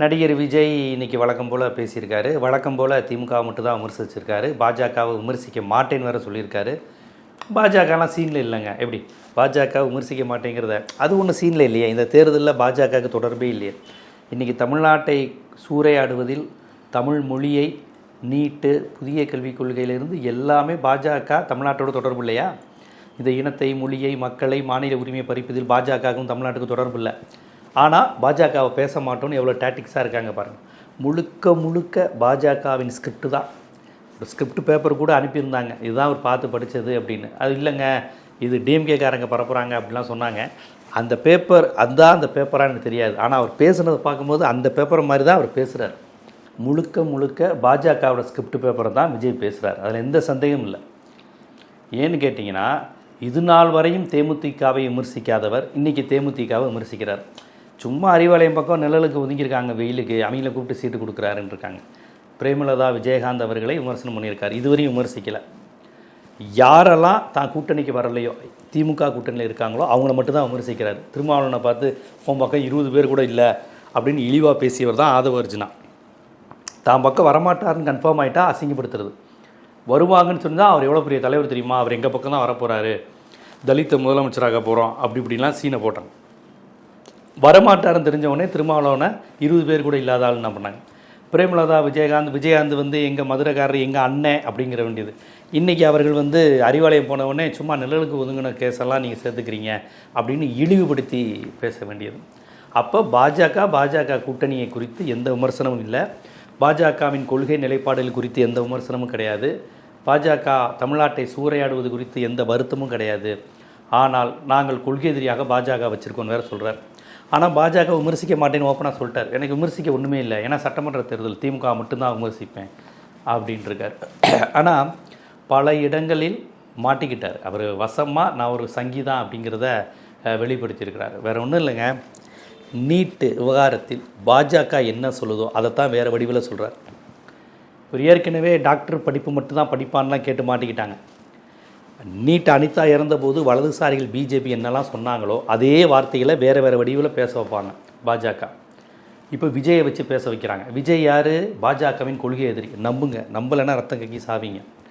நடிகர் விஜய் இன்றைக்கி வழக்கம் போல் பேசியிருக்காரு. வழக்கம் போல் திமுக மட்டும் தான் விமர்சிச்சிருக்காரு. பாஜகவை விமர்சிக்க மாட்டேன்னு வேறு சொல்லியிருக்காரு. பாஜகலாம் சீனில் இல்லைங்க. எப்படி பாஜக விமர்சிக்க மாட்டேங்கிறத அது ஒன்றும் சீனில் இல்லையே. இந்த தேர்தலில் பாஜகவுக்கு தொடர்பே இல்லையே. இன்றைக்கி தமிழ்நாட்டை சூறையாடுவதில் தமிழ் மொழியை நீட்டு புதிய கல்விக் கொள்கையிலிருந்து எல்லாமே பாஜக தமிழ்நாட்டோட தொடர்பு இல்லையா? இந்த இனத்தை மொழியை மக்களை மாநில உரிமையை பறிப்பதில் பாஜகவுக்கும் தமிழ்நாட்டுக்கு தொடர்பு இல்லை. ஆனால் பாஜகவை பேச மாட்டோன்னு எவ்வளோ டாக்டிக்ஸாக இருக்காங்க பாருங்கள். முழுக்க பாஜகவின் ஸ்கிரிப்ட் தான். ஒரு ஸ்கிரிப்ட் பேப்பர் கூட அனுப்பியிருந்தாங்க, இதுதான் அவர் பார்த்து படித்தது அப்படின்னு. அது இல்லைங்க, இது டிஎம்கேக்காரங்க பரப்புகிறாங்க அப்படிலாம் சொன்னாங்க. அந்த பேப்பர் அதுதான் அந்த பேப்பரான்னு எனக்கு தெரியாது. ஆனால் அவர் பேசுனதை பார்க்கும்போது அந்த பேப்பர் மாதிரி தான் அவர் பேசுகிறார். முழுக்க பாஜகவோட ஸ்கிரிப்ட் பேப்பரை தான் விஜய் பேசுகிறார். அதில் எந்த சந்தேகமும் இல்லை. ஏன்னு கேட்டிங்கன்னா, இது நாள் வரையும் தேமுதிகவை விமர்சிக்காதவர் இன்றைக்கி தேமுதிகவை விமர்சிக்கிறார். சும்மா அறிவாலயம் பக்கம் நிழலுக்கு ஒதுங்கியிருக்காங்க, வெயிலுக்கு அவங்கள கூப்பிட்டு சீட்டு கொடுக்குறாருன்னு இருக்காங்க. பிரேமலதா விஜயகாந்த் அவர்களை விமர்சனம் பண்ணியிருக்காரு. இதுவரையும் விமர்சிக்கலை. யாரெல்லாம் தான் கூட்டணிக்கு வரலையோ, திமுக கூட்டணியில் இருக்காங்களோ அவங்கள மட்டும்தான் விமர்சிக்கிறார். திருமாவளவனை பார்த்து உன் பக்கம் 20 பேர் கூட இல்லை அப்படின்னு இழிவாக பேசியவர் தான் ஆதவ அர்ஜுனா. தான் பக்கம் வரமாட்டாருன்னு கன்ஃபார்ம் ஆகிட்டா அசிங்கப்படுத்துறது. வருவாங்கன்னு சொன்னால் அவர் எவ்வளோ பெரிய தலைவர் தெரியுமா, அவர் எங்கள் பக்கம் தான் வரப்போகிறாரு, தலித்த முதலமைச்சராக போகிறோம் அப்படி இப்படிலாம் சீனை போட்டாங்க. வரமாட்டாருன்னு தெரிஞ்சவொடனே திருமாவளவனை 20 பேர் கூட இல்லாத ஆள் என்ன பண்ணாங்க. பிரேமலதா விஜயகாந்த் வந்து எங்கள் மதுரைக்காரர் எங்கள் அண்ணன் அப்படிங்கிற வேண்டியது. இன்றைக்கி அவர்கள் வந்து அறிவாலயம் போனவுடனே சும்மா நிழலுக்கு ஒதுங்கின கேஸெல்லாம் நீங்கள் சேர்த்துக்கிறீங்க அப்படின்னு இழிவுபடுத்தி பேச வேண்டியது. அப்போ பாஜக கூட்டணியை குறித்து எந்த விமர்சனமும் இல்லை. பாஜகவின் கொள்கை நிலைப்பாடுகள் குறித்து எந்த விமர்சனமும் கிடையாது. பாஜக தமிழ்நாட்டை சூறையாடுவது குறித்து எந்த வருத்தமும் கிடையாது. ஆனால் நாங்கள் கொள்கை எதிரியாக பாஜக வச்சுருக்கோன்னு வேறு சொல்கிறார். ஆனால் பாஜக விமர்சிக்க மாட்டேன்னு ஓப்பனாக சொல்லிட்டார். எனக்கு விமர்சிக்க ஒன்றுமே இல்லை, ஏன்னா சட்டமன்ற தேர்தல் திமுக மட்டும்தான் விமர்சிப்பேன் அப்படின்ட்டுருக்கார். ஆனால் பல இடங்களில் மாட்டிக்கிட்டார். அவர் வசமாக நான் ஒரு சங்கீதான் அப்படிங்கிறத வெளிப்படுத்தியிருக்கிறார். வேறு ஒன்றும் இல்லைங்க. நீட்டு விவகாரத்தில் பாஜக என்ன சொல்லுதோ அதைத்தான் வேறு வடிவில் சொல்கிறார். ஒரு ஏற்கனவே டாக்டர் படிப்பு மட்டும்தான் படிப்பான்லாம் கேட்டு மாட்டிக்கிட்டாங்க. நீட் அனிதா இறந்தபோது வலதுசாரிகள் பிஜேபி என்னெல்லாம் சொன்னாங்களோ அதே வார்த்தைகளை வேறு வடிவில் பேச வைப்பாங்க பாஜக. இப்போ விஜயை வச்சு பேச வைக்கிறாங்க. விஜய் யார்? பாஜகவின் கொள்கை எதிரி. நம்புங்க, நம்பலைன்னா ரத்தம் கக்கி சாவிங்க.